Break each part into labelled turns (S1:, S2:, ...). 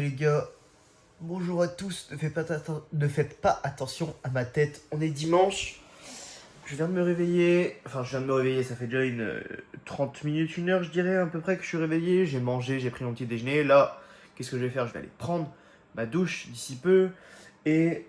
S1: les gars, bonjour à tous, ne faites pas attention à ma tête, on est dimanche, je viens de me réveiller, ça fait déjà une 30 minutes, une heure je dirais à peu près que je suis réveillé, j'ai mangé, j'ai pris mon petit déjeuner, là, qu'est-ce que je vais faire? Je vais aller prendre ma douche d'ici peu, et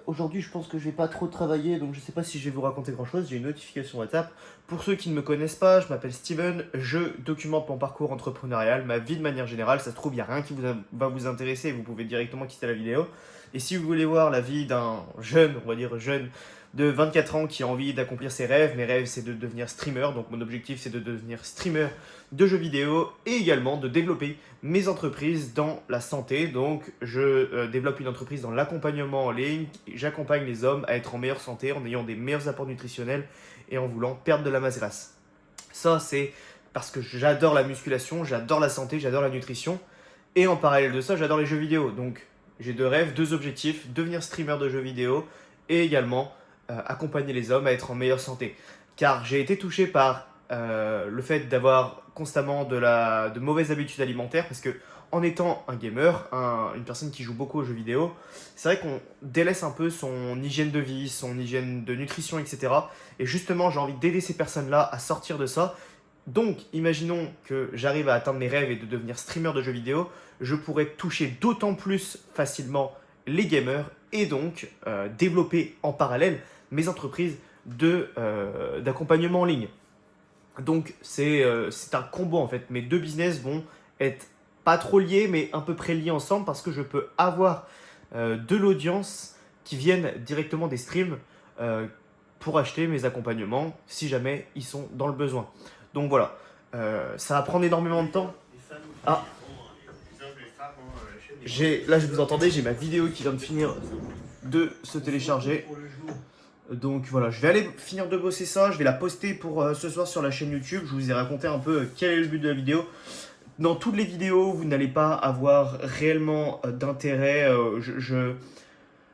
S1: aujourd'hui je pense que je vais pas trop travailler, donc je sais pas si je vais vous raconter grand chose, j'ai une notification WhatsApp. Pour ceux qui ne me connaissent pas, je m'appelle Steven, je documente mon parcours entrepreneurial, ma vie de manière générale, ça se trouve, il n'y a rien qui va vous intéresser, vous pouvez directement quitter la vidéo. Et si vous voulez voir la vie d'un jeune, on va dire jeune, de 24 ans qui a envie d'accomplir ses rêves, mes rêves c'est de devenir streamer, donc mon objectif c'est de devenir streamer de jeux vidéo et également de développer mes entreprises dans la santé. Donc je développe une entreprise dans l'accompagnement en ligne, j'accompagne les hommes à être en meilleure santé en ayant des meilleurs apports nutritionnels et en voulant perdre de la masse grasse. Ça, c'est parce que j'adore la musculation, j'adore la santé, j'adore la nutrition. Et en parallèle de ça, j'adore les jeux vidéo. Donc, j'ai deux rêves, deux objectifs, devenir streamer de jeux vidéo et également accompagner les hommes à être en meilleure santé. Car j'ai été touché par le fait d'avoir constamment de mauvaises habitudes alimentaires parce que en étant un gamer, une personne qui joue beaucoup aux jeux vidéo, c'est vrai qu'on délaisse un peu son hygiène de vie, son hygiène de nutrition, etc. Et justement, j'ai envie d'aider ces personnes-là à sortir de ça. Donc, imaginons que j'arrive à atteindre mes rêves et de devenir streamer de jeux vidéo, je pourrais toucher d'autant plus facilement les gamers et donc développer en parallèle mes entreprises d'accompagnement en ligne. Donc, c'est un combo en fait. Mes deux business vont être pas trop liés, mais à peu près liés ensemble parce que je peux avoir de l'audience qui viennent directement des streams pour acheter mes accompagnements si jamais ils sont dans le besoin. Donc voilà, ça va prendre énormément de temps. Ah, là je vous entendais, j'ai ma vidéo qui vient de finir de se télécharger. Donc voilà, je vais aller finir de bosser ça, je vais la poster pour ce soir sur la chaîne YouTube. Je vous ai raconté un peu quel est le but de la vidéo. Dans toutes les vidéos, vous n'allez pas avoir réellement d'intérêt.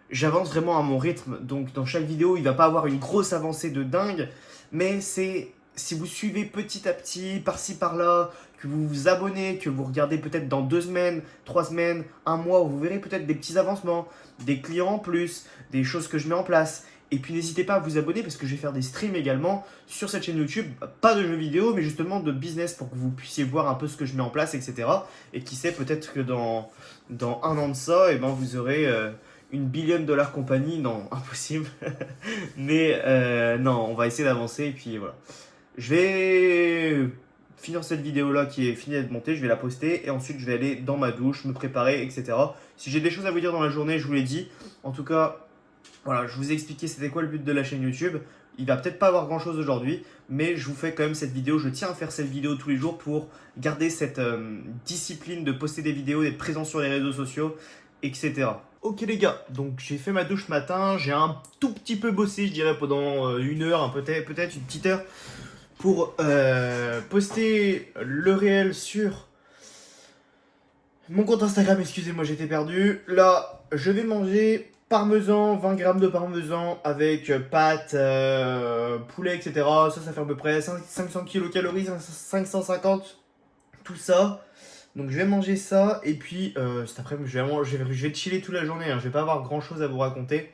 S1: J'avance vraiment à mon rythme. Donc dans chaque vidéo, il ne va pas avoir une grosse avancée de dingue. Mais c'est si vous suivez petit à petit, par-ci par-là, que vous vous abonnez, que vous regardez peut-être dans 2 semaines, 3 semaines, un mois, vous verrez peut-être des petits avancements, des clients en plus, des choses que je mets en place. Et puis n'hésitez pas à vous abonner parce que je vais faire des streams également sur cette chaîne YouTube, pas de jeux vidéo mais justement de business pour que vous puissiez voir un peu ce que je mets en place, etc. Et qui sait, peut-être que dans un an de ça, vous aurez une $1 billion compagnie. Non, impossible. Mais non, on va essayer d'avancer et puis voilà. Je vais finir cette vidéo là qui est finie d'être montée, je vais la poster et ensuite je vais aller dans ma douche, me préparer, etc. Si j'ai des choses à vous dire dans la journée, je vous l'ai dit. En tout cas, voilà, je vous ai expliqué c'était quoi le but de la chaîne YouTube. Il va peut-être pas avoir grand chose aujourd'hui, mais je vous fais quand même cette vidéo. Je tiens à faire cette vidéo tous les jours pour garder cette discipline de poster des vidéos, d'être présent sur les réseaux sociaux, etc. Ok les gars, donc j'ai fait ma douche ce matin, j'ai un tout petit peu bossé, je dirais pendant une heure, peut-être une petite heure, pour poster le réel sur mon compte Instagram. Excusez-moi, j'étais perdu. Là, je vais manger parmesan, 20 grammes de parmesan avec pâtes, poulet, etc. Ça fait à peu près 500 kilocalories, 550, tout ça. Donc je vais manger ça et puis cet après-midi je vais chiller toute la journée, hein. Je vais pas avoir grand chose à vous raconter.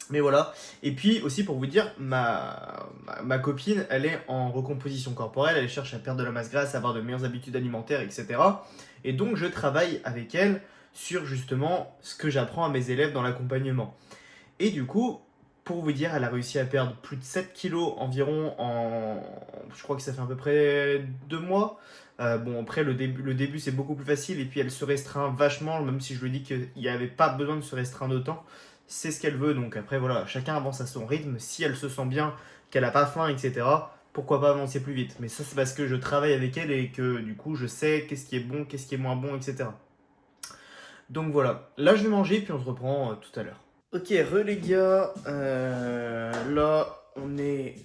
S1: Mais voilà. Et puis aussi pour vous dire, ma copine, elle est en recomposition corporelle, elle cherche à perdre de la masse grasse, à avoir de meilleures habitudes alimentaires, etc. Et donc je travaille avec elle sur justement ce que j'apprends à mes élèves dans l'accompagnement. Et du coup, pour vous dire, elle a réussi à perdre plus de 7 kilos environ je crois que ça fait à peu près 2 mois. Bon, après, le début c'est beaucoup plus facile et puis elle se restreint vachement, même si je lui dis qu'il n'y avait pas besoin de se restreindre autant. C'est ce qu'elle veut, donc après voilà, chacun avance à son rythme. Si elle se sent bien, qu'elle n'a pas faim, etc., pourquoi pas avancer plus vite. Mais ça, c'est parce que je travaille avec elle et que du coup, je sais qu'est-ce qui est bon, qu'est-ce qui est moins bon, etc. Donc voilà, là je vais manger puis on se reprend tout à l'heure. Ok, les gars, là on est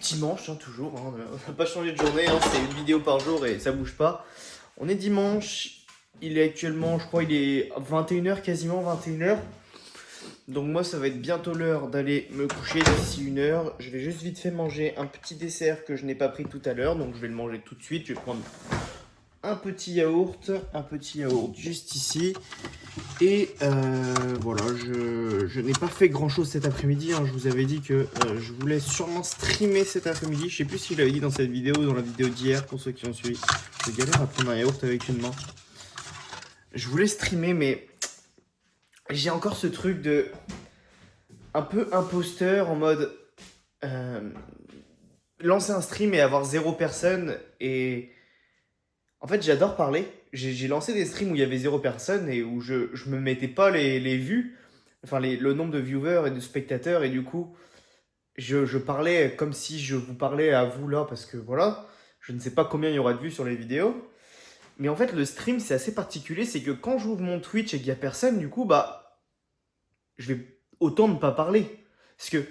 S1: dimanche, hein, toujours, hein, on n'a pas changé de journée, hein, c'est une vidéo par jour et ça bouge pas. On est dimanche, il est actuellement, je crois, il est 21h, quasiment 21h. Donc moi ça va être bientôt l'heure d'aller me coucher d'ici 1 heure. Je vais juste vite fait manger un petit dessert que je n'ai pas pris tout à l'heure. Donc je vais le manger tout de suite. Je vais prendre un petit yaourt juste ici. Et voilà, je n'ai pas fait grand chose cet après-midi, hein. Je vous avais dit que je voulais sûrement streamer cet après-midi. Je sais plus si je l'avais dit dans cette vidéo ou dans la vidéo d'hier pour ceux qui ont suivi. Je galère à prendre un yaourt avec une main. Je voulais streamer, mais j'ai encore ce truc de un peu imposteur en mode lancer un stream et avoir 0 personne. Et en fait, j'adore parler. J'ai lancé des streams où il y avait 0 personne et où je me mettais pas les vues, enfin le nombre de viewers et de spectateurs. Et du coup, je parlais comme si je vous parlais à vous là, parce que voilà, je ne sais pas combien il y aura de vues sur les vidéos. Mais en fait, le stream, c'est assez particulier. C'est que quand j'ouvre mon Twitch et qu'il y a personne, du coup, bah, je vais autant ne pas parler. Parce que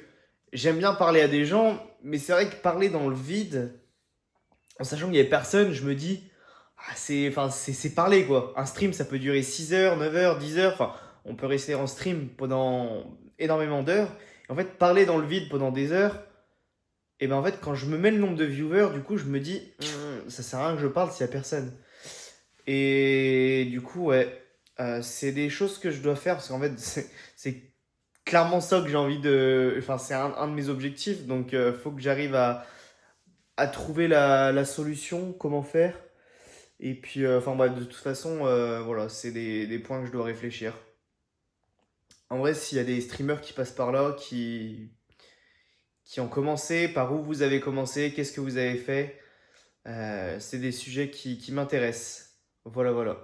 S1: j'aime bien parler à des gens, mais c'est vrai que parler dans le vide, en sachant qu'il n'y a personne, je me dis, ah, c'est parler quoi. Un stream, ça peut durer 6 heures, 9 heures, 10 heures. Enfin, on peut rester en stream pendant énormément d'heures. Et en fait, parler dans le vide pendant des heures, et ben en fait, quand je me mets le nombre de viewers, du coup, je me dis, ça sert à rien que je parle s'il n'y a personne. Et du coup, ouais, c'est des choses que je dois faire parce qu'en fait, c'est clairement ça que j'ai envie de. Enfin, c'est un de mes objectifs. Donc, faut que j'arrive à trouver la solution, comment faire. Et puis, enfin, bref, de toute façon, voilà, c'est des points que je dois réfléchir. En vrai, s'il y a des streamers qui passent par là, qui ont commencé, par où vous avez commencé, qu'est-ce que vous avez fait, c'est des sujets qui m'intéressent. Voilà, voilà.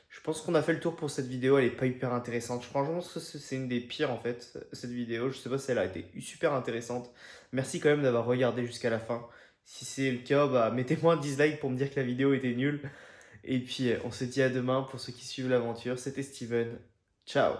S1: Je pense qu'on a fait le tour pour cette vidéo, elle est pas hyper intéressante. Franchement, c'est une des pires en fait, cette vidéo. Je sais pas si elle a été super intéressante. Merci quand même d'avoir regardé jusqu'à la fin. Si c'est le cas, bah, mettez-moi un dislike pour me dire que la vidéo était nulle. Et puis, on se dit à demain pour ceux qui suivent l'aventure. C'était Steven. Ciao!